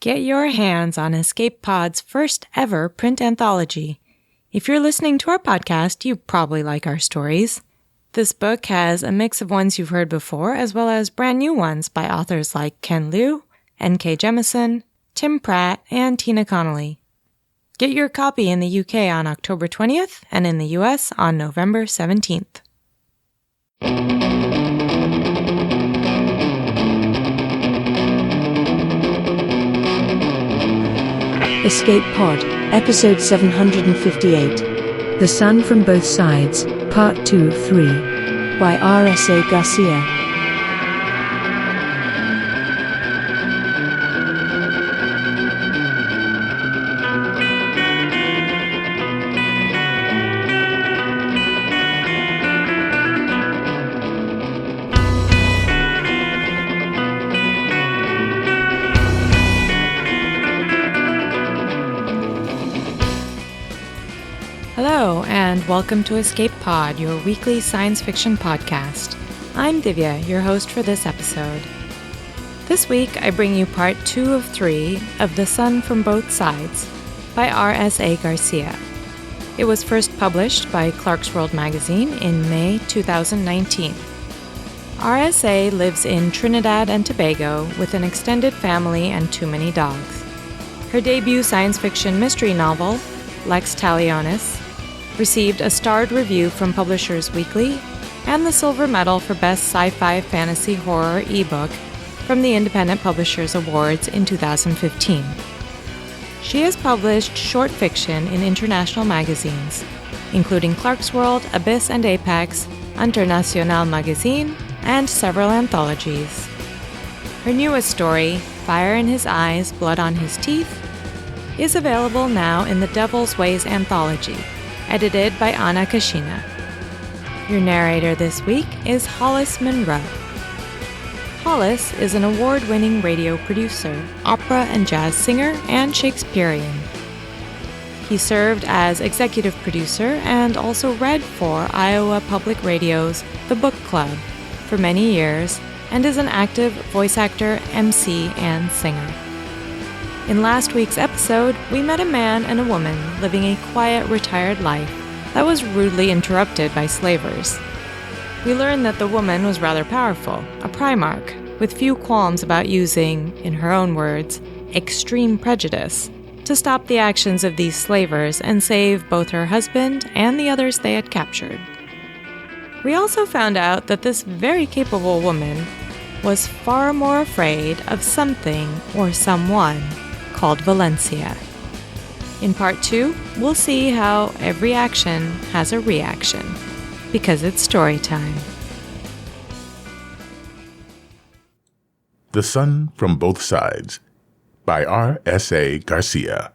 Get your hands on Escape Pod's first ever print anthology. If you're listening to our podcast, you probably like our stories. This book has a mix of ones you've heard before, as well as brand new ones by authors like Ken Liu, N.K. Jemisin, Tim Pratt, and Tina Connolly. Get your copy in the UK on October 20th and in the US on November 17th. Escape Pod, Episode 758. The Sun from Both Sides, Part 2 of 3. By R.S.A. Garcia. Hello, and welcome to Escape Pod, your weekly science fiction podcast. I'm Divya, your host for this episode. This week, I bring you part 2 of 3 of The Sun from Both Sides by R.S.A. Garcia. It was first published by Clarkesworld magazine in May 2019. R.S.A. lives in Trinidad and Tobago with an extended family and too many dogs. Her debut science fiction mystery novel, Lex Talionis, received a starred review from Publishers Weekly and the silver medal for Best Sci-Fi Fantasy Horror ebook from the Independent Publishers Awards in 2015. She has published short fiction in international magazines, including Clarkesworld, Abyss and Apex, International Magazine, and several anthologies. Her newest story, Fire in His Eyes, Blood on His Teeth, is available now in the Devil's Ways anthology, edited by Anna Kashina. Your narrator this week is Hollis Monroe. Hollis is an award-winning radio producer, opera and jazz singer, and Shakespearean. He served as executive producer and also read for Iowa Public Radio's The Book Club for many years and is an active voice actor, MC, and singer. In last week's episode, we met a man and a woman living a quiet, retired life that was rudely interrupted by slavers. We learned that the woman was rather powerful, a Primarch, with few qualms about using, in her own words, extreme prejudice to stop the actions of these slavers and save both her husband and the others they had captured. We also found out that this very capable woman was far more afraid of something or someone called Valencia. In part 2, we'll see how every action has a reaction, because it's story time. The Sun from Both Sides by R.S.A. Garcia.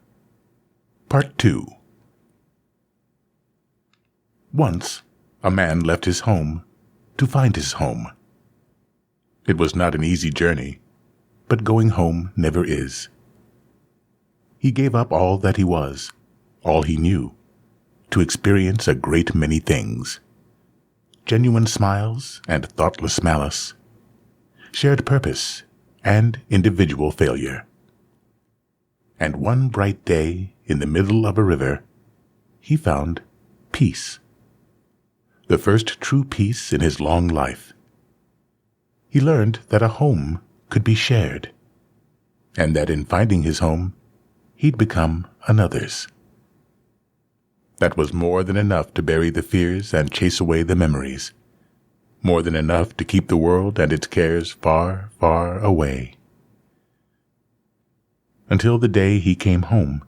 Part 2. Once, a man left his home to find his home. It was not an easy journey, but going home never is. He gave up all that he was, all he knew, to experience a great many things. Genuine smiles and thoughtless malice, shared purpose and individual failure. And one bright day, in the middle of a river, he found peace. The first true peace in his long life. He learned that a home could be shared, and that in finding his home, he'd become another's. That was more than enough to bury the fears and chase away the memories. More than enough to keep the world and its cares far, far away. Until the day he came home,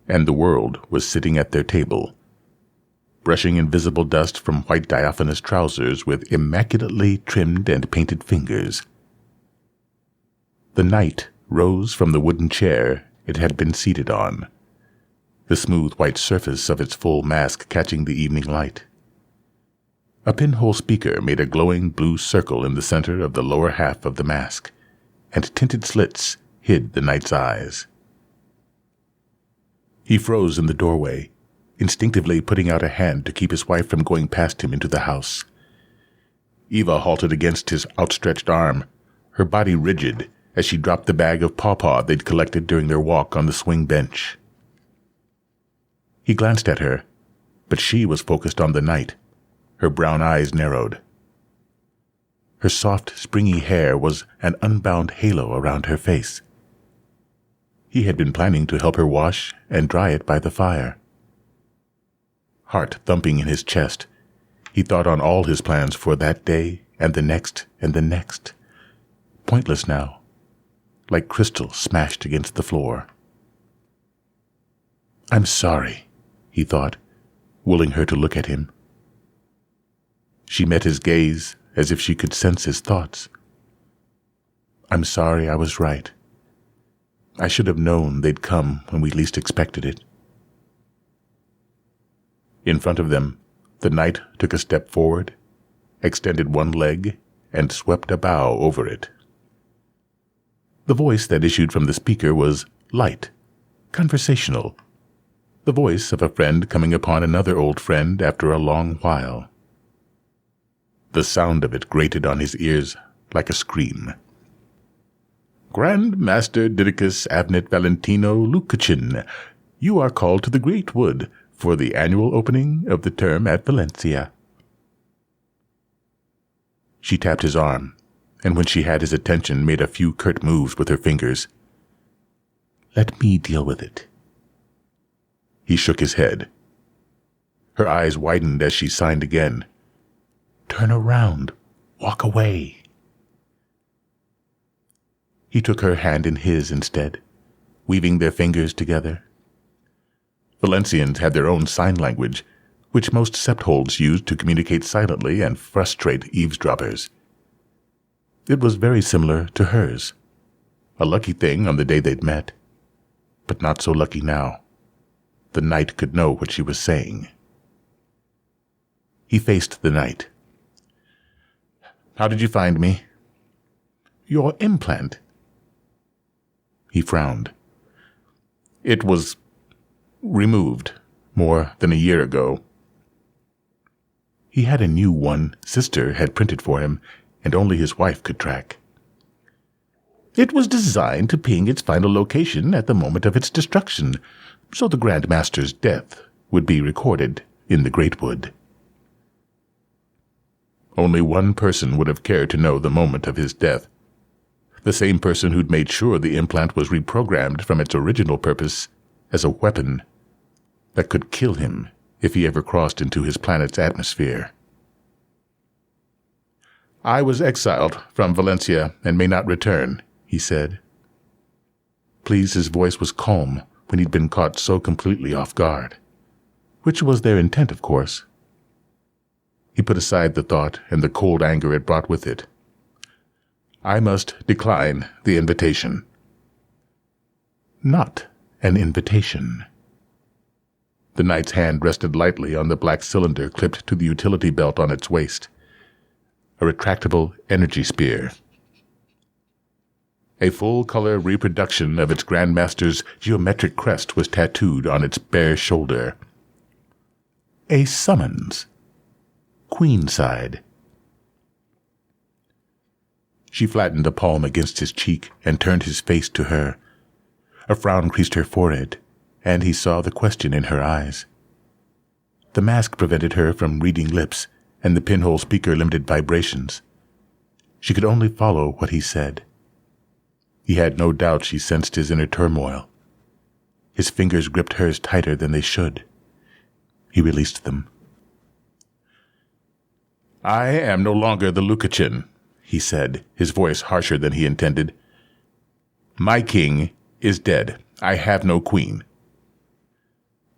and the world was sitting at their table, brushing invisible dust from white diaphanous trousers with immaculately trimmed and painted fingers. The night rose from the wooden chair it had been seated on, the smooth white surface of its full mask catching the evening light. A pinhole speaker made a glowing blue circle in the center of the lower half of the mask, and tinted slits hid the night's eyes. He froze in the doorway, instinctively putting out a hand to keep his wife from going past him into the house. Eva halted against his outstretched arm, her body rigid as she dropped the bag of pawpaw they'd collected during their walk on the swing bench. He glanced at her, but she was focused on the knight, her brown eyes narrowed. Her soft, springy hair was an unbound halo around her face. He had been planning to help her wash and dry it by the fire. Heart thumping in his chest, he thought on all his plans for that day and the next and the next. Pointless now, like crystal smashed against the floor. "I'm sorry," he thought, willing her to look at him. She met his gaze as if she could sense his thoughts. "I'm sorry I was right. I should have known they'd come when we least expected it." In front of them, the knight took a step forward, extended one leg, and swept a bough over it. The voice that issued from the speaker was light, conversational, the voice of a friend coming upon another old friend after a long while. The sound of it grated on his ears like a scream. "Grand Master Didicus Abnett Valentino Lucachin, you are called to the Great Wood for the annual opening of the term at Valencia." She tapped his arm, and when she had his attention made a few curt moves with her fingers. "Let me deal with it." He shook his head. Her eyes widened as she signed again. "Turn around. Walk away." He took her hand in his instead, weaving their fingers together. Valencians had their own sign language, which most septholds used to communicate silently and frustrate eavesdroppers. It was very similar to hers. A lucky thing on the day they'd met, but not so lucky now. The knight could know what she was saying. He faced the knight. "How did you find me?" "Your implant." He frowned. "It was removed more than a year ago." He had a new one Sister had printed for him, and only his wife could track. "It was designed to ping its final location at the moment of its destruction, so the Grand Master's death would be recorded in the Great Wood." Only one person would have cared to know the moment of his death. The same person who'd made sure the implant was reprogrammed from its original purpose as a weapon that could kill him if he ever crossed into his planet's atmosphere. "I was exiled from Valencia and may not return," he said. Pleased his voice was calm when he'd been caught so completely off guard, which was their intent, of course. He put aside the thought and the cold anger it brought with it. "I must decline the invitation." Not an invitation. The knight's hand rested lightly on the black cylinder clipped to the utility belt on its waist. A retractable energy spear. A full-color reproduction of its Grandmaster's geometric crest was tattooed on its bare shoulder. A summons. Queenside. She flattened a palm against his cheek and turned his face to her. A frown creased her forehead, and he saw the question in her eyes. The mask prevented her from reading lips, and the pinhole speaker limited vibrations. She could only follow what he said. He had no doubt she sensed his inner turmoil. His fingers gripped hers tighter than they should. He released them. "I am no longer the Lucachin," he said, his voice harsher than he intended. "My king is dead. I have no queen."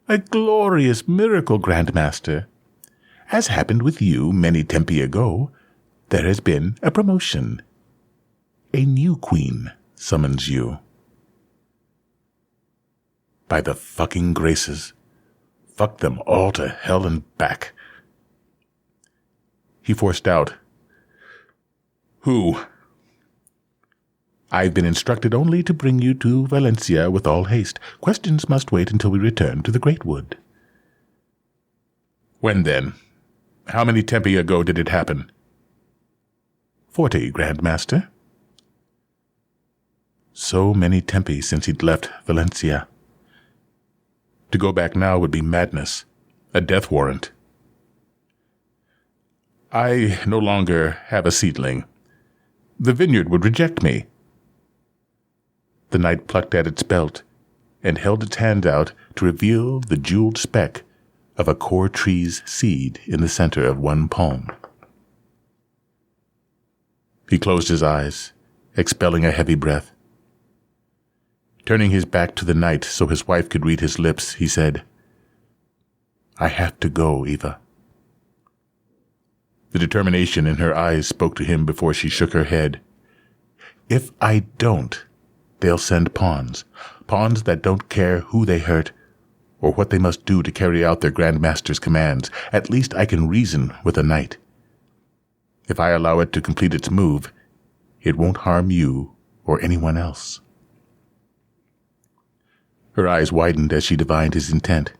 "A glorious miracle, Grandmaster. As happened with you many tempi ago, there has been a promotion. A new queen summons you." By the fucking graces. Fuck them all to hell and back. He forced out, "Who?" "I've been instructed only to bring you to Valencia with all haste. Questions must wait until we return to the Great Wood." "When then? How many tempi ago did it happen?" 40, Grandmaster." So many Tempi since he'd left Valencia. To go back now would be madness, a death warrant. I no longer have a seedling. The vineyard would reject me. The knight plucked at its belt and held its hand out to reveal the jeweled speck of a core tree's seed in the center of one palm. He closed his eyes, expelling a heavy breath. Turning his back to the knight so his wife could read his lips, he said, "I have to go, Eva." The determination in her eyes spoke to him before she shook her head. "If I don't, they'll send pawns that don't care who they hurt or what they must do to carry out their Grand Master's commands. At least I can reason with a knight. If I allow it to complete its move, it won't harm you or anyone else." Her eyes widened as she divined his intent.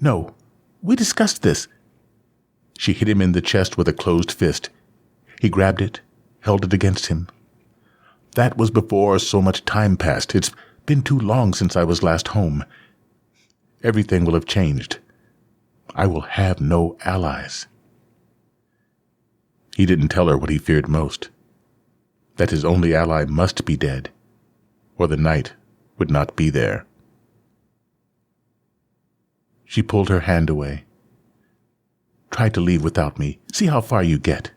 "No, we discussed this." She hit him in the chest with a closed fist. He grabbed it, held it against him. "That was before so much time passed. It's been too long since I was last home. Everything will have changed. I will have no allies." He didn't tell her what he feared most, that his only ally must be dead, or the knight would not be there. She pulled her hand away. "Try to leave without me. See how far you get."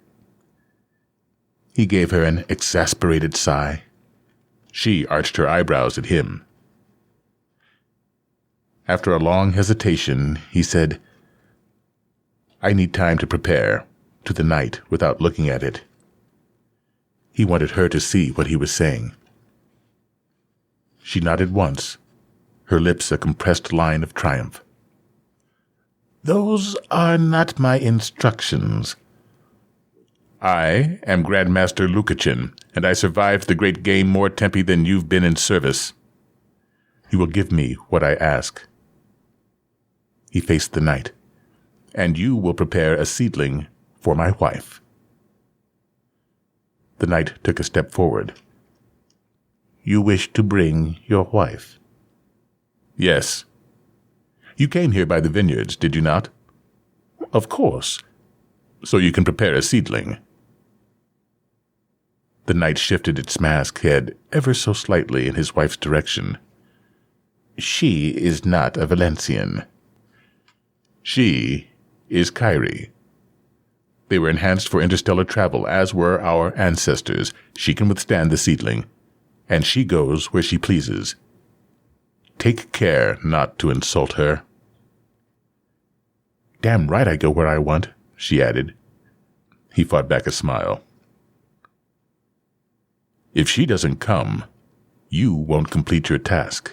He gave her an exasperated sigh. She arched her eyebrows at him. After a long hesitation, he said, "I need time to prepare," to the knight without looking at it. He wanted her to see what he was saying. She nodded once, her lips a compressed line of triumph. "Those are not my instructions. I am Grand Master Lukachin, and I survived the great game more Tempi than you've been in service. You will give me what I ask." He faced the knight. "And you will prepare a seedling for my wife." The knight took a step forward. "You wish to bring your wife?" "Yes." "You came here by the vineyards, did you not?" "Of course." "So you can prepare a seedling." The knight shifted its masked head ever so slightly in his wife's direction. "She is not a Valencian." "She is Kyrie. They were enhanced for interstellar travel, as were our ancestors. She can withstand the seedling, and she goes where she pleases. Take care not to insult her." "Damn right I go where I want," she added. He fought back a smile. "If she doesn't come, you won't complete your task."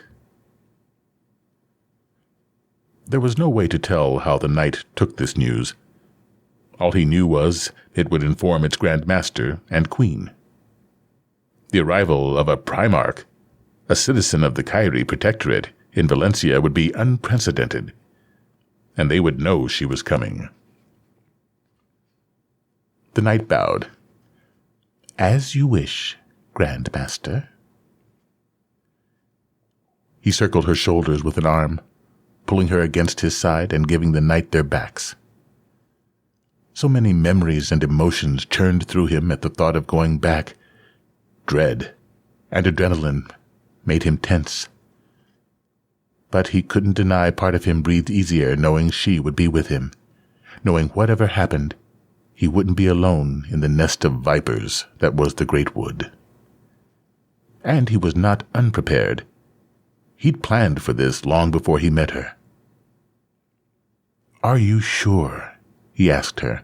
There was no way to tell how the knight took this news. All he knew was it would inform its Grand Master and Queen. The arrival of a Primarch, a citizen of the Kyrie Protectorate, in Valencia would be unprecedented, and they would know she was coming. The knight bowed. "As you wish, Grand Master." He circled her shoulders with an arm, pulling her against his side and giving the knight their backs. So many memories and emotions churned through him at the thought of going back. Dread and adrenaline made him tense. But he couldn't deny part of him breathed easier knowing she would be with him, knowing whatever happened, he wouldn't be alone in the nest of vipers that was the Great Wood. And he was not unprepared. He'd planned for this long before he met her. "Are you sure?" he asked her.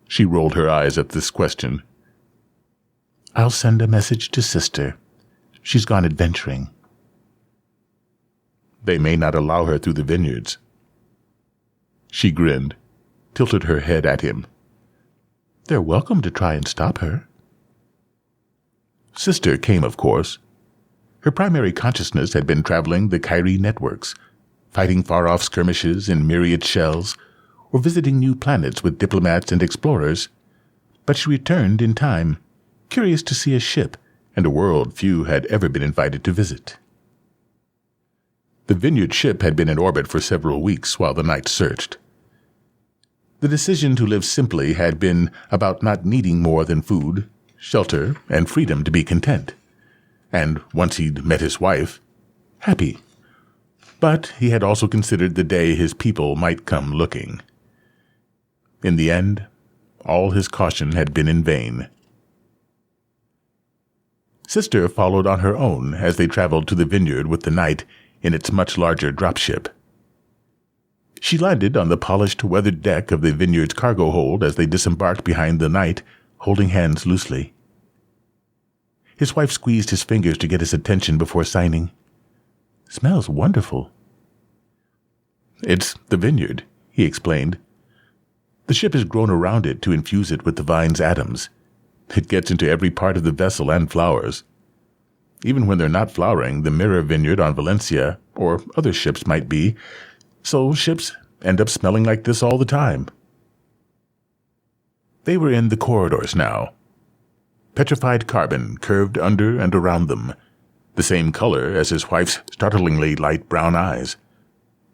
She rolled her eyes at this question. "I'll send a message to Sister. She's gone adventuring." "They may not allow her through the vineyards." She grinned, tilted her head at him. "They're welcome to try and stop her." Sister came, of course. Her primary consciousness had been traveling the Kyrie networks, fighting far-off skirmishes in myriad shells, or visiting new planets with diplomats and explorers, but she returned in time, curious to see a ship and a world few had ever been invited to visit. The vineyard ship had been in orbit for several weeks while the knight searched. The decision to live simply had been about not needing more than food, shelter, and freedom to be content. And once he'd met his wife, happy. But he had also considered the day his people might come looking. In the end, all his caution had been in vain. Sister followed on her own as they traveled to the vineyard with the knight in its much larger dropship. She landed on the polished, weathered deck of the vineyard's cargo hold as they disembarked behind the knight, holding hands loosely. His wife squeezed his fingers to get his attention before signing. "Smells wonderful." "It's the vineyard," he explained. "The ship has grown around it to infuse it with the vine's atoms. It gets into every part of the vessel and flowers. Even when they're not flowering, the mirror vineyard on Valencia, or other ships might be, so ships end up smelling like this all the time." They were in the corridors now. Petrified carbon curved under and around them, the same color as his wife's startlingly light brown eyes.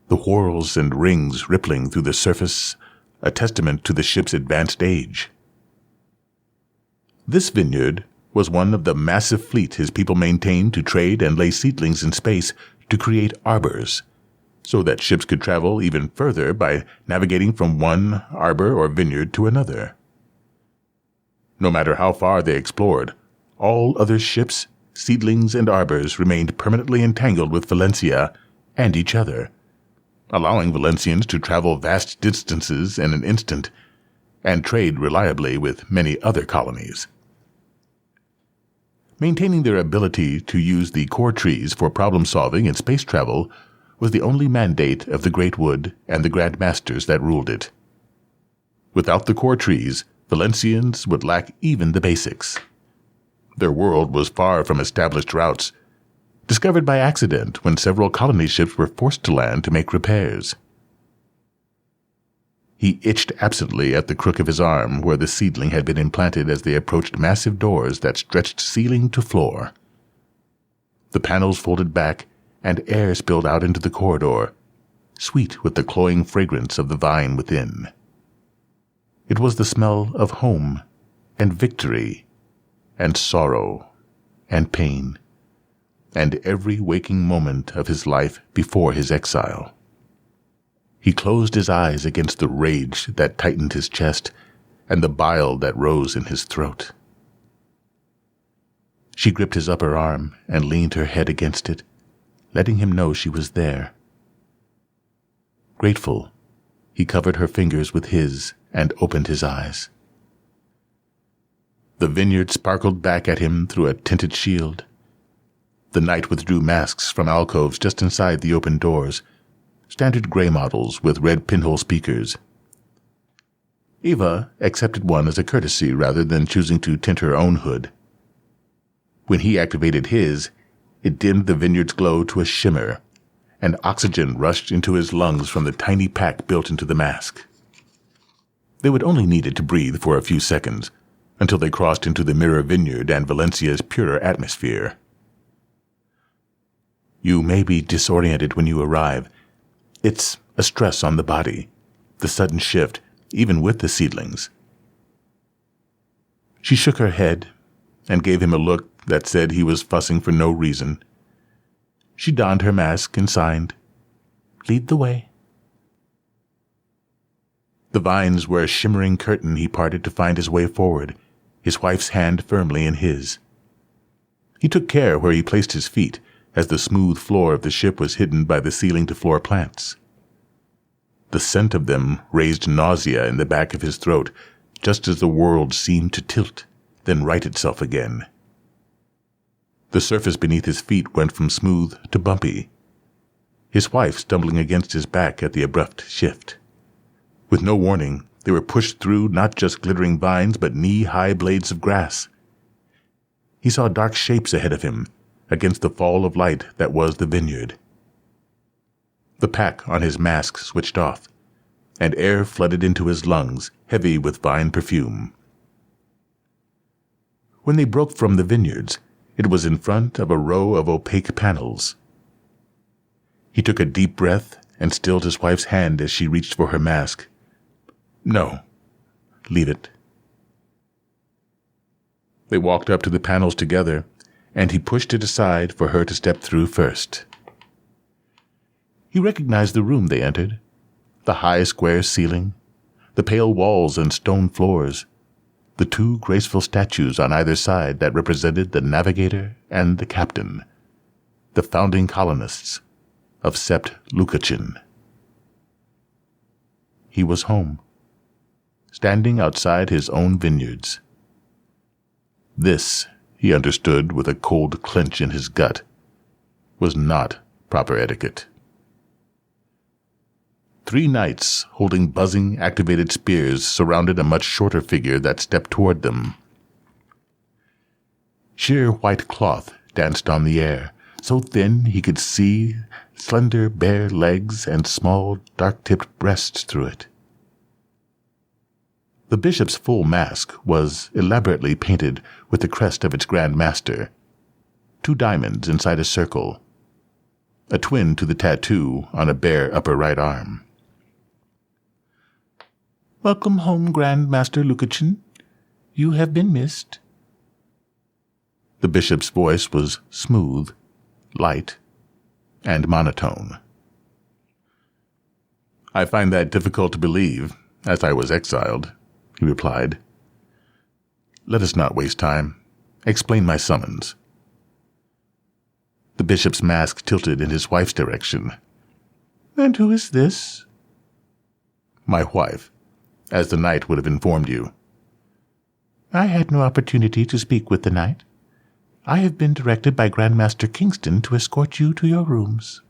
The whorls and rings rippling through the surface, a testament to the ship's advanced age. This vineyard was one of the massive fleet his people maintained to trade and lay seedlings in space to create arbors, so that ships could travel even further by navigating from one arbor or vineyard to another. No matter how far they explored, all other ships, seedlings, and arbors remained permanently entangled with Valencia and each other, allowing Valencians to travel vast distances in an instant and trade reliably with many other colonies. Maintaining their ability to use the core trees for problem-solving and space travel was the only mandate of the Great Wood and the Grand Masters that ruled it. Without the core trees, Valencians would lack even the basics. Their world was far from established routes, discovered by accident when several colony ships were forced to land to make repairs. He itched absently at the crook of his arm where the seedling had been implanted as they approached massive doors that stretched ceiling to floor. The panels folded back, and air spilled out into the corridor, sweet with the cloying fragrance of the vine within. It was the smell of home, and victory, and sorrow, and pain, and every waking moment of his life before his exile. He closed his eyes against the rage that tightened his chest and the bile that rose in his throat. She gripped his upper arm and leaned her head against it, letting him know she was there. Grateful, he covered her fingers with his and opened his eyes. The vineyard sparkled back at him through a tinted shield. The knight withdrew masks from alcoves just inside the open doors, standard gray models with red pinhole speakers. Eva accepted one as a courtesy rather than choosing to tint her own hood. When he activated his, it dimmed the vineyard's glow to a shimmer, and oxygen rushed into his lungs from the tiny pack built into the mask. They would only need it to breathe for a few seconds, until they crossed into the mirror vineyard and Valencia's purer atmosphere. You may be disoriented when you arrive. It's a stress on the body, the sudden shift, even with the seedlings. She shook her head and gave him a look that said he was fussing for no reason. She donned her mask and signed, "Lead the way." The vines were a shimmering curtain he parted to find his way forward, his wife's hand firmly in his. He took care where he placed his feet, as the smooth floor of the ship was hidden by the ceiling-to-floor plants. The scent of them raised nausea in the back of his throat, just as the world seemed to tilt, then right itself again. The surface beneath his feet went from smooth to bumpy, his wife stumbling against his back at the abrupt shift. With no warning, they were pushed through not just glittering vines, but knee-high blades of grass. He saw dark shapes ahead of him, against the fall of light that was the vineyard. The pack on his mask switched off, and air flooded into his lungs, heavy with vine perfume. When they broke from the vineyards, It was in front of a row of opaque panels. He took a deep breath and stilled his wife's hand as she reached for her mask. "No, leave it." They walked up to the panels together, and he pushed it aside for her to step through first. He recognized the room they entered, the high square ceiling, the pale walls and stone floors, the two graceful statues on either side that represented the navigator and the captain, the founding colonists of Sept Lukachin. He was home, standing outside his own vineyards. This, he understood with a cold clench in his gut, was not proper etiquette. 3 knights holding buzzing, activated spears surrounded a much shorter figure that stepped toward them. Sheer white cloth danced on the air, so thin he could see slender bare legs and small dark-tipped breasts through it. The bishop's full mask was elaborately painted with the crest of its Grand Master, 2 diamonds inside a circle, a twin to the tattoo on a bare upper right arm. "Welcome home, Grand Master Lukachin. You have been missed." The bishop's voice was smooth, light, and monotone. "I find that difficult to believe, as I was exiled," he replied. "Let us not waste time. Explain my summons." The bishop's mask tilted in his wife's direction. "And who is this?" "My wife, as the knight would have informed you." "I had no opportunity to speak with the knight. I have been directed by Grandmaster Kingston to escort you to your rooms."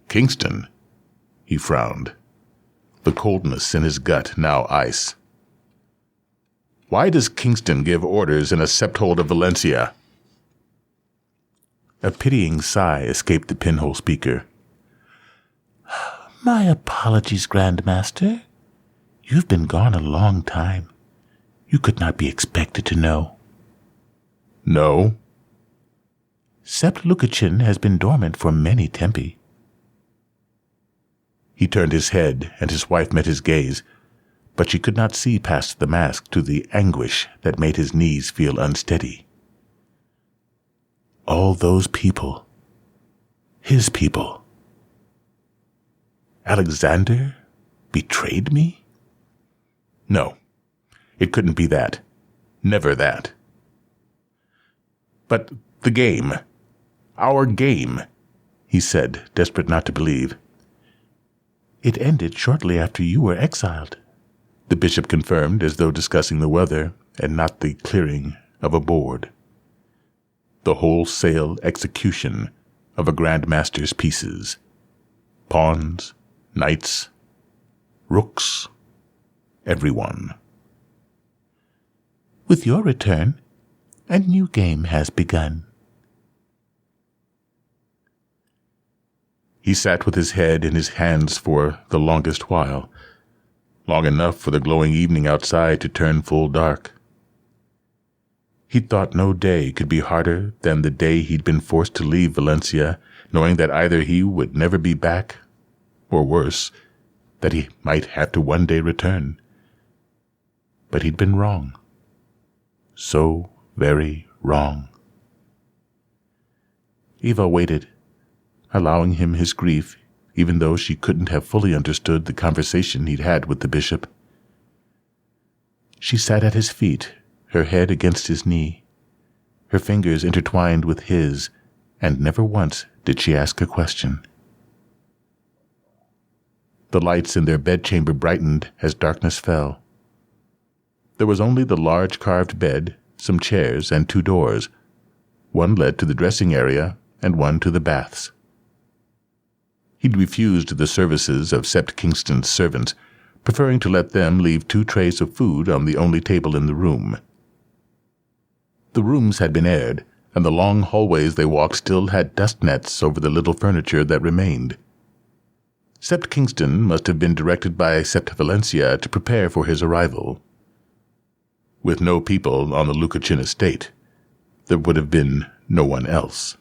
"Kingston?" He frowned, the coldness in his gut now ice. "Why does Kingston give orders in a septhold of Valencia?" A pitying sigh escaped the pinhole speaker. "My apologies, Grandmaster. You've been gone a long time. You could not be expected to know." "No?" "Sept Lukachin has been dormant for many tempi." He turned his head, and his wife met his gaze, but she could not see past the mask to the anguish that made his knees feel unsteady. All those people. His people. Alexander betrayed me? No, it couldn't be that. Never that. "But the game. Our game," he said, desperate not to believe. "It ended shortly after you were exiled," the bishop confirmed, as though discussing the weather and not the clearing of a board. The wholesale execution of a Grand Master's pieces. Pawns, knights, rooks, everyone. "With your return, a new game has begun." He sat with his head in his hands for the longest while, long enough for the glowing evening outside to turn full dark. He thought no day could be harder than the day he'd been forced to leave Valencia, knowing that either he would never be back, or worse, that he might have to one day return. But he'd been wrong. So very wrong. Eva waited, allowing him his grief, even though she couldn't have fully understood the conversation he'd had with the bishop. She sat at his feet, her head against his knee, her fingers intertwined with his, and never once did she ask a question. The lights in their bedchamber brightened as darkness fell. There was only the large carved bed, some chairs, and 2 doors. One led to the dressing area, and one to the baths. He'd refused the services of Sept Kingston's servants, preferring to let them leave 2 trays of food on the only table in the room. The rooms had been aired, and the long hallways they walked still had dust nets over the little furniture that remained. Sept Kingston must have been directed by Sept Valencia to prepare for his arrival. With no people on the Lukachin estate, there would have been no one else.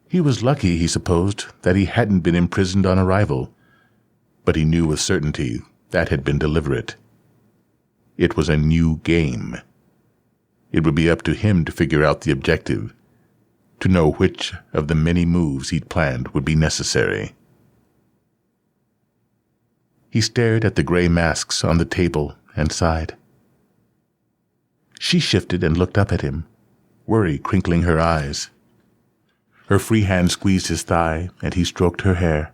He was lucky, he supposed, that he hadn't been imprisoned on arrival, but he knew with certainty that had been deliberate. It was a new game. It would be up to him to figure out the objective, to know which of the many moves he'd planned would be necessary. He stared at the gray masks on the table and sighed. She shifted and looked up at him, worry crinkling her eyes. Her free hand squeezed his thigh, and he stroked her hair.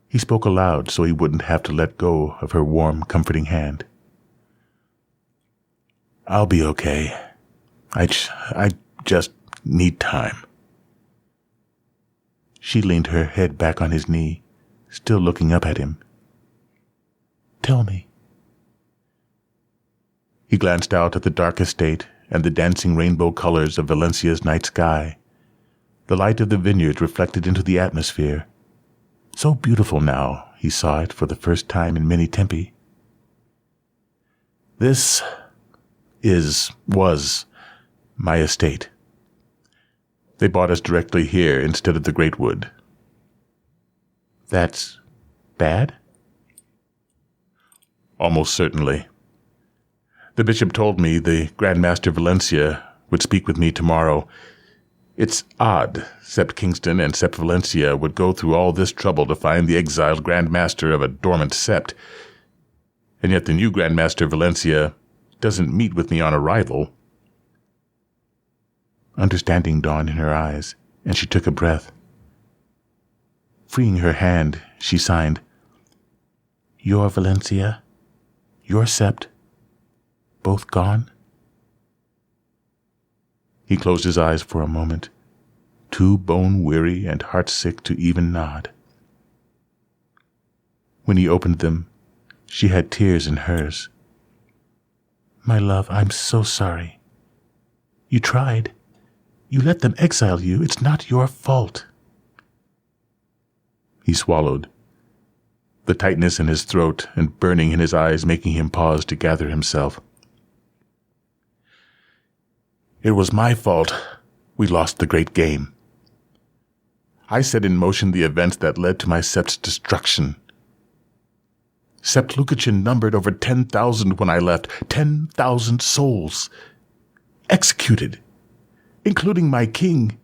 He spoke aloud so he wouldn't have to let go of her warm, comforting hand. "I'll be okay. I just need time." She leaned her head back on his knee, still looking up at him. "Tell me." He glanced out at the dark estate and the dancing rainbow colors of Valencia's night sky, the light of the vineyard reflected into the atmosphere. So beautiful now, he saw it for the first time in many tempi. "This was my estate. They bought us directly here instead of the Greatwood." "That's bad?" "Almost certainly. The bishop told me the Grand Master Valencia would speak with me tomorrow. It's odd, Sept Kingston and Sept Valencia would go through all this trouble to find the exiled Grand Master of a dormant sept, and yet the new Grand Master Valencia doesn't meet with me on arrival." Understanding dawned in her eyes, and she took a breath. Freeing her hand, she signed, "Your Valencia, your sept, both gone?" He closed his eyes for a moment, too bone-weary and heart-sick to even nod. When he opened them, she had tears in hers. "My love, I'm so sorry. You tried. You let them exile you. It's not your fault." He swallowed, the tightness in his throat and burning in his eyes making him pause to gather himself. "It was my fault we lost the great game. I set in motion the events that led to my sept's destruction. Sept Lucachin numbered over 10,000 when I left, 10,000 souls. Executed, including my king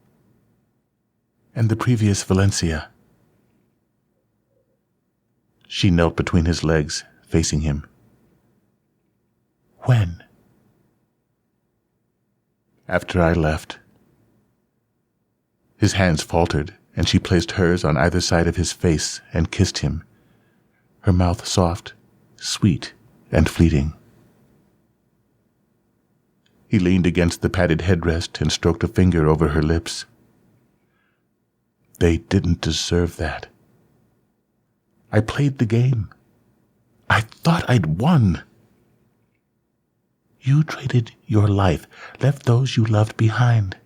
and the previous Valencia." She knelt between his legs, facing him. "When?" "After I left." His hands faltered, and she placed hers on either side of his face and kissed him, her mouth soft, sweet, and fleeting. He leaned against the padded headrest and stroked a finger over her lips. "They didn't deserve that. I played the game. I thought I'd won. You traded your life, left those you loved behind."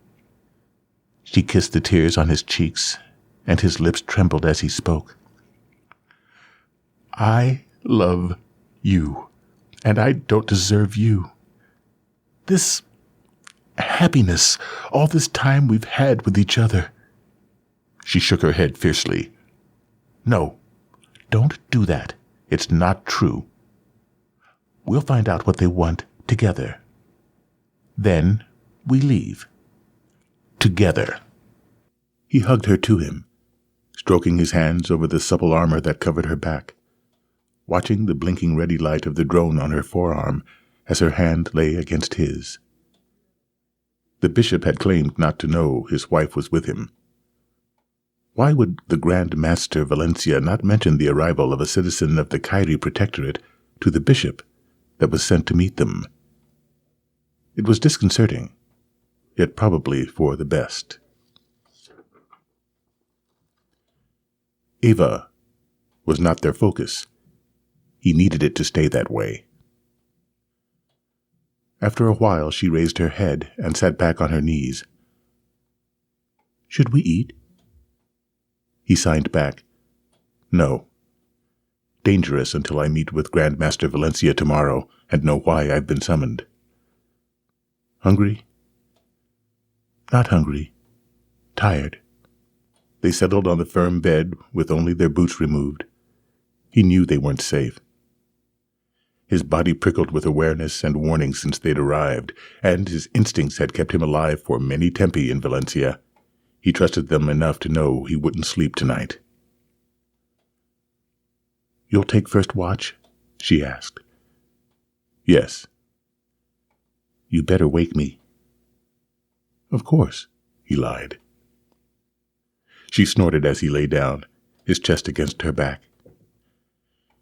She kissed the tears on his cheeks, and his lips trembled as he spoke. "I love you, and I don't deserve you. This happiness, all this time we've had with each other." She shook her head fiercely. "No, don't do that. It's not true. We'll find out what they want together. Then we leave. Together." He hugged her to him, stroking his hands over the supple armor that covered her back, watching the blinking ready light of the drone on her forearm as her hand lay against his. The bishop had claimed not to know his wife was with him. Why would the Grand Master Valencia not mention the arrival of a citizen of the Kyrie Protectorate to the bishop that was sent to meet them? It was disconcerting, yet probably for the best. Ava was not their focus. He needed it to stay that way. After a while, she raised her head and sat back on her knees. "Should we eat?" He signed back. "No. Dangerous until I meet with Grand Master Valencia tomorrow and know why I've been summoned." Hungry? Not hungry. Tired. They settled on the firm bed with only their boots removed. He knew they weren't safe. His body prickled with awareness and warning since they'd arrived, and his instincts had kept him alive for many tempi in Valencia. He trusted them enough to know he wouldn't sleep tonight. "You'll take first watch?" she asked. "Yes." "You better wake me." "Of course," he lied. She snorted as he lay down, his chest against her back.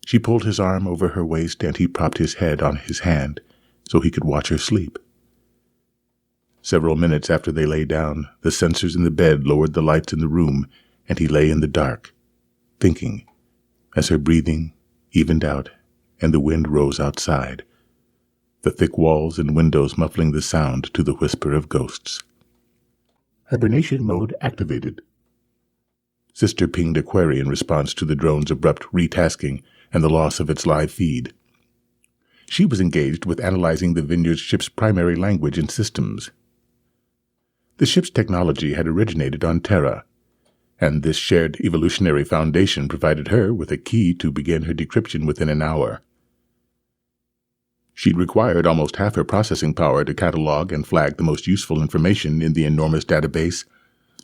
She pulled his arm over her waist and he propped his head on his hand so he could watch her sleep. Several minutes after they lay down, the sensors in the bed lowered the lights in the room and he lay in the dark, thinking, as her breathing evened out and the wind rose outside, the thick walls and windows muffling the sound to the whisper of ghosts. Hibernation mode activated. Sister pinged a query in response to the drone's abrupt retasking and the loss of its live feed. She was engaged with analyzing the Vineyard's ship's primary language and systems. The ship's technology had originated on Terra, and this shared evolutionary foundation provided her with a key to begin her decryption within an hour. She'd required almost half her processing power to catalog and flag the most useful information in the enormous database,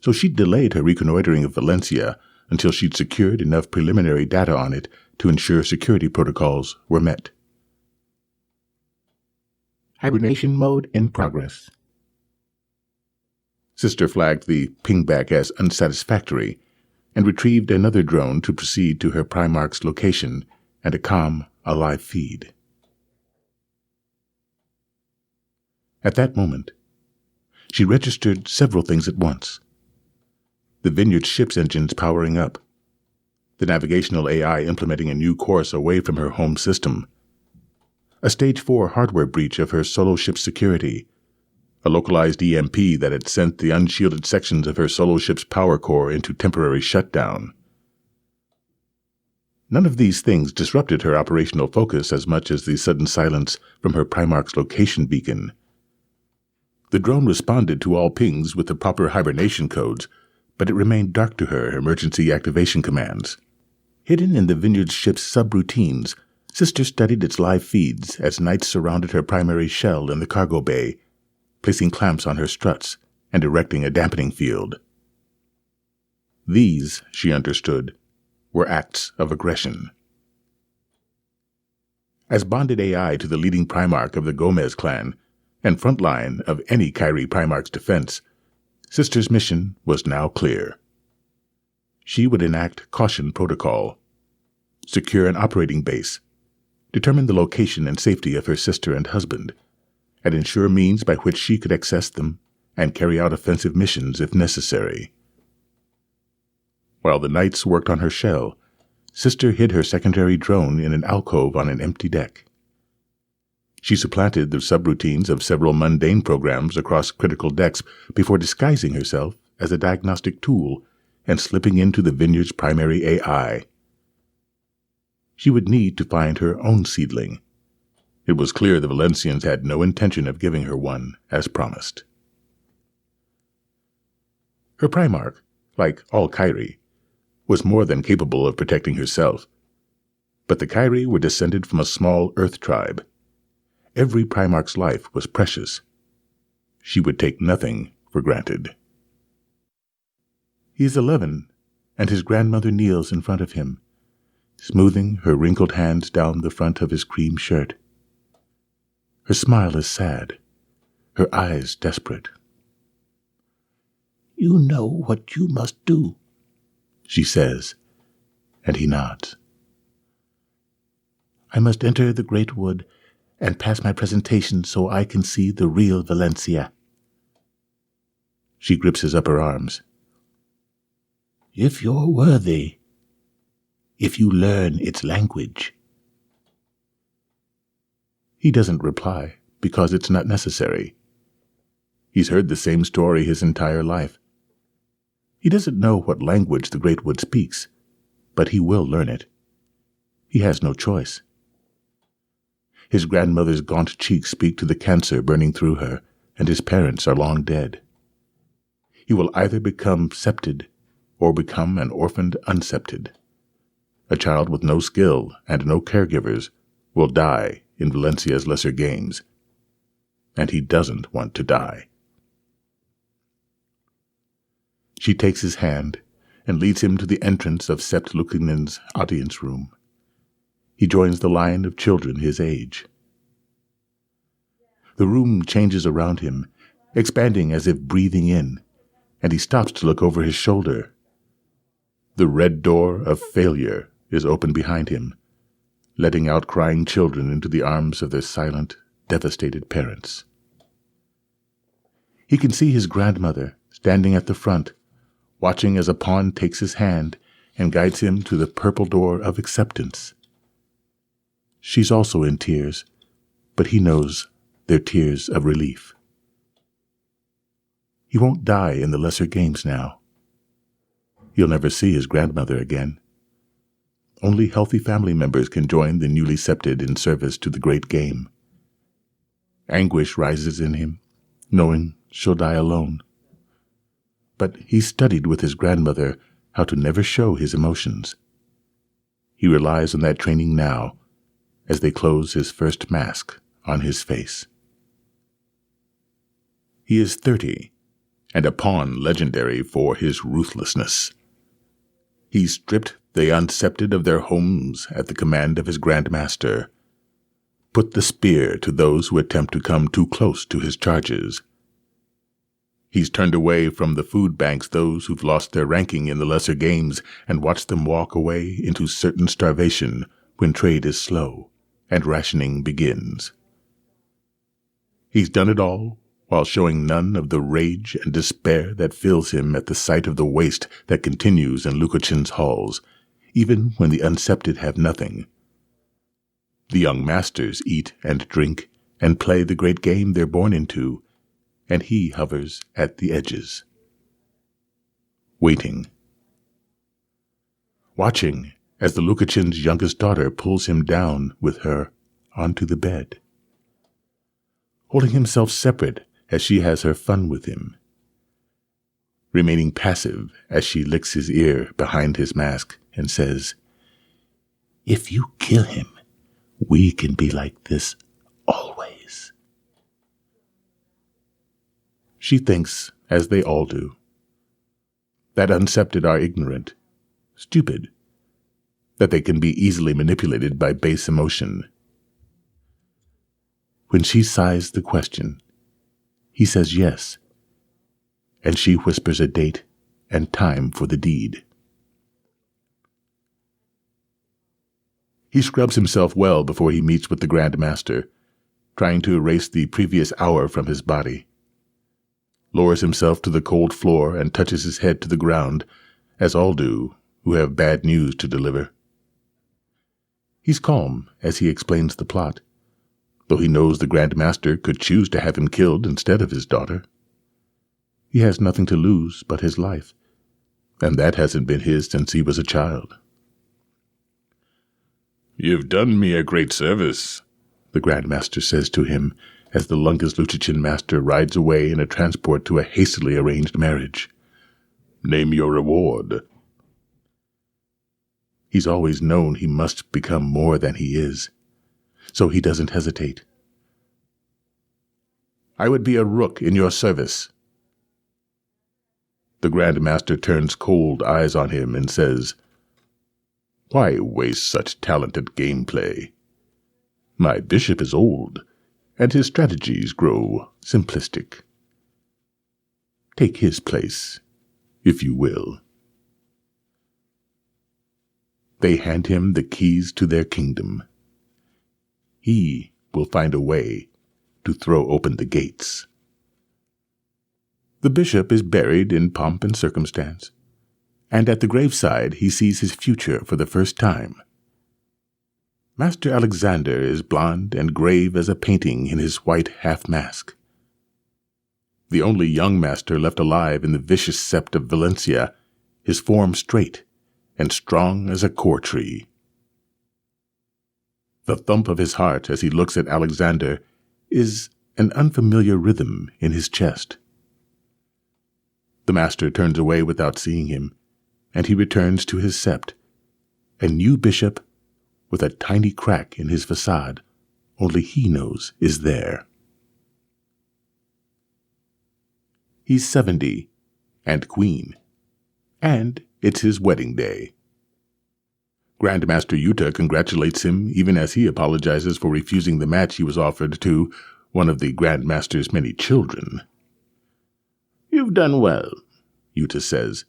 so she'd delayed her reconnoitering of Valencia until she'd secured enough preliminary data on it to ensure security protocols were met. Hibernation mode in progress. Sister flagged the pingback as unsatisfactory and retrieved another drone to proceed to her Primarch's location and a calm, alive feed. At that moment, she registered several things at once. The Vineyard ship's engines powering up, the navigational AI implementing a new course away from her home system, a Stage 4 hardware breach of her solo ship's security, a localized EMP that had sent the unshielded sections of her solo ship's power core into temporary shutdown. None of these things disrupted her operational focus as much as the sudden silence from her Primarch's location beacon. The drone responded to all pings with the proper hibernation codes, but it remained dark to her emergency activation commands. Hidden in the Vineyard ship's subroutines, Sister studied its live feeds as Knights surrounded her primary shell in the cargo bay, placing clamps on her struts and erecting a dampening field. These, she understood, were acts of aggression. As bonded AI to the leading Primarch of the Gomez clan, and frontline of any Kyrie Primarch's defense, Sister's mission was now clear. She would enact Caution Protocol, secure an operating base, determine the location and safety of her sister and husband, and ensure means by which she could access them and carry out offensive missions if necessary. While the Knights worked on her shell, Sister hid her secondary drone in an alcove on an empty deck. She supplanted the subroutines of several mundane programs across critical decks before disguising herself as a diagnostic tool and slipping into the Vineyard's primary AI. She would need to find her own seedling. It was clear the Valencians had no intention of giving her one, as promised. Her Primarch, like all Kyrie, was more than capable of protecting herself. But the Kyrie were descended from a small Earth tribe. Every Primarch's life was precious. She would take nothing for granted. He is 11, and his grandmother kneels in front of him, smoothing her wrinkled hands down the front of his cream shirt. Her smile is sad, her eyes desperate. "You know what you must do," she says, and he nods. "I must enter the Great Wood and pass my presentation so I can see the real Valencia." She grips his upper arms. "If you're worthy, if you learn its language." He doesn't reply because it's not necessary. He's heard the same story his entire life. He doesn't know what language the Great Wood speaks, but he will learn it. He has no choice. His grandmother's gaunt cheeks speak to the cancer burning through her, and his parents are long dead. He will either become septed or become an orphaned unsepted. A child with no skill and no caregivers will die in Valencia's lesser games, and he doesn't want to die. She takes his hand and leads him to the entrance of Sept Lukinen's audience room. He joins the line of children his age. The room changes around him, expanding as if breathing in, and he stops to look over his shoulder. The red door of failure is open behind him, letting out crying children into the arms of their silent, devastated parents. He can see his grandmother standing at the front, watching as a pawn takes his hand and guides him to the purple door of acceptance. She's also in tears, but he knows they're tears of relief. He won't die in the lesser games now. He'll never see his grandmother again. Only healthy family members can join the newly septed in service to the great game. Anguish rises in him, knowing she'll die alone. But he studied with his grandmother how to never show his emotions. He relies on that training now as they close his first mask on his face. He is 30, and a pawn legendary for his ruthlessness. He stripped the unsepted of their homes at the command of his grandmaster, put the spear to those who attempt to come too close to his charges. He's turned away from the food banks those who've lost their ranking in the lesser games and watched them walk away into certain starvation when trade is slow and rationing begins. He's done it all while showing none of the rage and despair that fills him at the sight of the waste that continues in Lukachin's halls, even when the unsepted have nothing. The young masters eat and drink and play the great game they're born into, and he hovers at the edges, waiting, watching as the Lukachin's youngest daughter pulls him down with her onto the bed, holding himself separate as she has her fun with him, remaining passive as she licks his ear behind his mask and says, "If you kill him, we can be like this always." She thinks, as they all do, that unsepted are ignorant, stupid, that they can be easily manipulated by base emotion. When she sighs the question, he says yes, and she whispers a date and time for the deed. He scrubs himself well before he meets with the Grand Master, trying to erase the previous hour from his body, lowers himself to the cold floor and touches his head to the ground, as all do who have bad news to deliver. He's calm as he explains the plot, though he knows the Grand Master could choose to have him killed instead of his daughter. He has nothing to lose but his life, and that hasn't been his since he was a child. "You've done me a great service," the Grand Master says to him as the Lungus Lucichin master rides away in a transport to a hastily arranged marriage. "Name your reward." He's always known he must become more than he is, so he doesn't hesitate. "I would be a rook in your service." The Grand Master turns cold eyes on him and says, "Why waste such talent at gameplay? My bishop is old, and his strategies grow simplistic. Take his place, if you will." They hand him the keys to their kingdom. He will find a way to throw open the gates. The bishop is buried in pomp and circumstance, and at the graveside he sees his future for the first time. Master Alexander is blond and grave as a painting in his white half-mask. The only young master left alive in the vicious sept of Valencia, his form straight and strong as a core tree. The thump of his heart as he looks at Alexander is an unfamiliar rhythm in his chest. The master turns away without seeing him, and he returns to his sept, a new bishop with a tiny crack in his facade only he knows is there. He's 70 and queen, and it's his wedding day. Grandmaster Yuta congratulates him even as he apologizes for refusing the match he was offered to one of the Grandmaster's many children. "You've done well," Yuta says.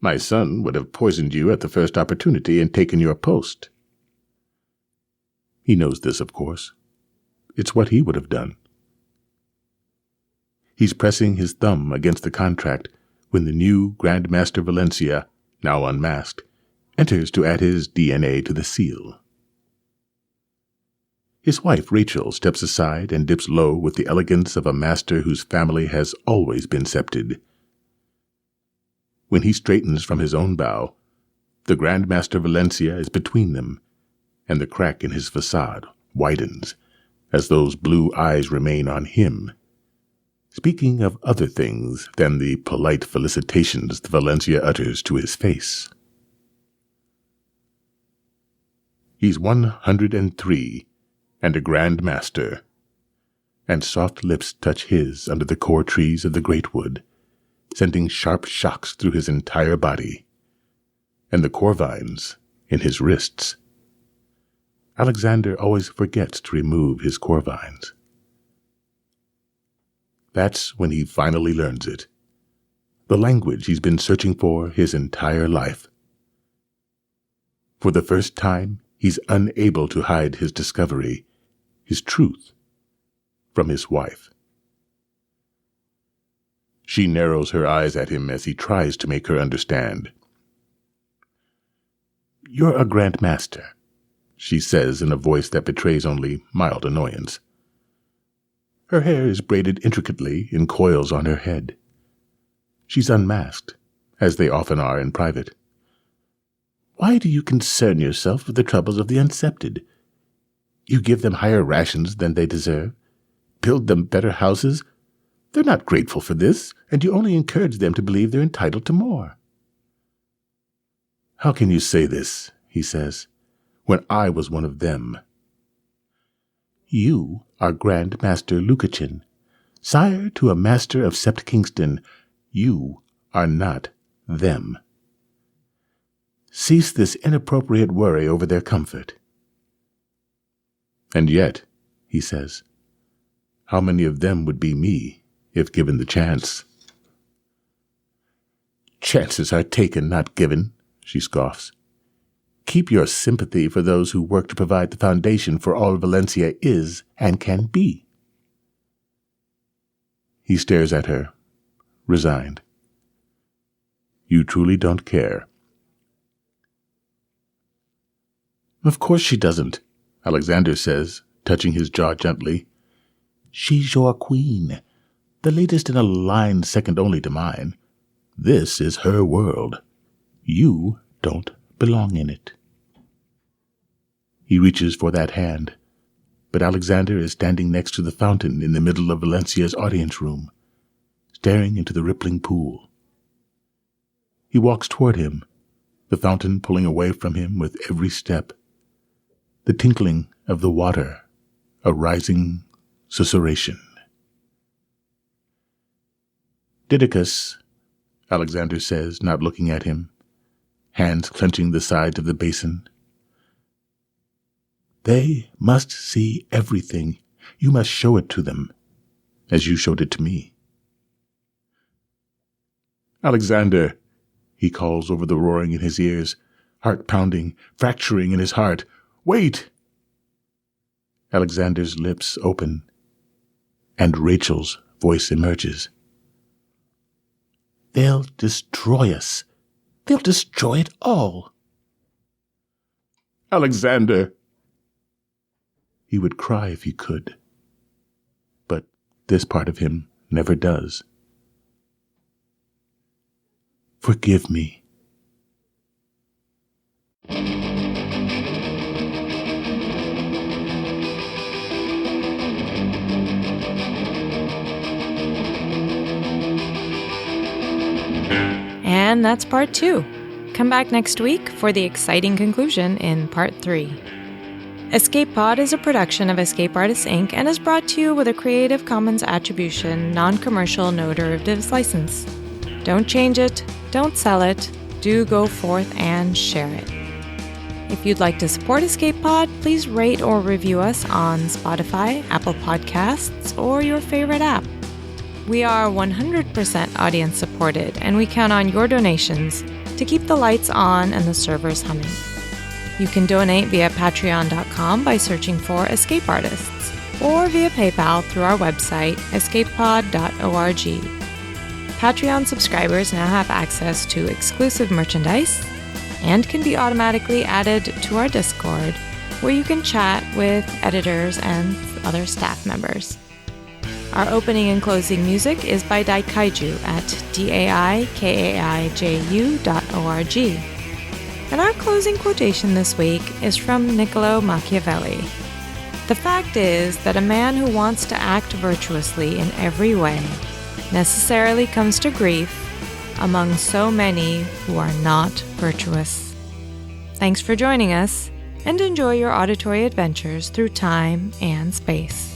"My son would have poisoned you at the first opportunity and taken your post." He knows this, of course. It's what he would have done. He's pressing his thumb against the contract when the new Grandmaster Valencia, now unmasked, enters to add his DNA to the seal. His wife, Rachel, steps aside and dips low with the elegance of a master whose family has always been septed. When he straightens from his own bow, the Grandmaster Valencia is between them, and the crack in his facade widens as those blue eyes remain on him, speaking of other things than the polite felicitations the Valencia utters to his face. He's 103 and a Grand Master, and soft lips touch his under the core trees of the great wood, sending sharp shocks through his entire body, and the core vines in his wrists. Alexander always forgets to remove his core vines. That's when he finally learns it, the language he's been searching for his entire life. For the first time, he's unable to hide his discovery, his truth, from his wife. She narrows her eyes at him as he tries to make her understand. "You're a Grand Master," she says in a voice that betrays only mild annoyance. Her hair is braided intricately in coils on her head. She's unmasked, as they often are in private. "Why do you concern yourself with the troubles of the unsepted? You give them higher rations than they deserve, build them better houses. They're not grateful for this, and you only encourage them to believe they're entitled to more." "How can you say this," he says, "when I was one of them?" "You are Grand Master Lukachin, sire to a master of Sept Kingston. You are not them. Cease this inappropriate worry over their comfort." "And yet," he says, "how many of them would be me, if given the chance?" "Chances are taken, not given," she scoffs. "Keep your sympathy for those who work to provide the foundation for all Valencia is and can be." He stares at her, resigned. "You truly don't care." "Of course she doesn't," Alexander says, touching his jaw gently. "She's your queen, the latest in a line second only to mine. This is her world. You don't belong in it." He reaches for that hand, but Alexander is standing next to the fountain in the middle of Valencia's audience room, staring into the rippling pool. He walks toward him, the fountain pulling away from him with every step, the tinkling of the water, a rising susurration. "Didicus," Alexander says, not looking at him, hands clenching the sides of the basin. "They must see everything. You must show it to them, as you showed it to me." "Alexander," he calls over the roaring in his ears, heart pounding, fracturing in his heart. "Wait!" Alexander's lips open, and Rachel's voice emerges. "They'll destroy us. They'll destroy it all." "Alexander!" He would cry if he could, but this part of him never does. "Forgive me." And that's part 2. Come back next week for the exciting conclusion in part 3. Escape Pod is a production of Escape Artists Inc. and is brought to you with a Creative Commons Attribution, Non-Commercial, No Derivatives license. Don't change it, don't sell it, do go forth and share it. If you'd like to support Escape Pod, please rate or review us on Spotify, Apple Podcasts, or your favorite app. We are 100% audience supported, and we count on your donations to keep the lights on and the servers humming. You can donate via patreon.com by searching for Escape Artists, or via PayPal through our website, escapepod.org. Patreon subscribers now have access to exclusive merchandise and can be automatically added to our Discord, where you can chat with editors and other staff members. Our opening and closing music is by Daikaiju at daikaiju.org. And our closing quotation this week is from Niccolo Machiavelli. The fact is that a man who wants to act virtuously in every way necessarily comes to grief among so many who are not virtuous. Thanks for joining us, and enjoy your auditory adventures through time and space.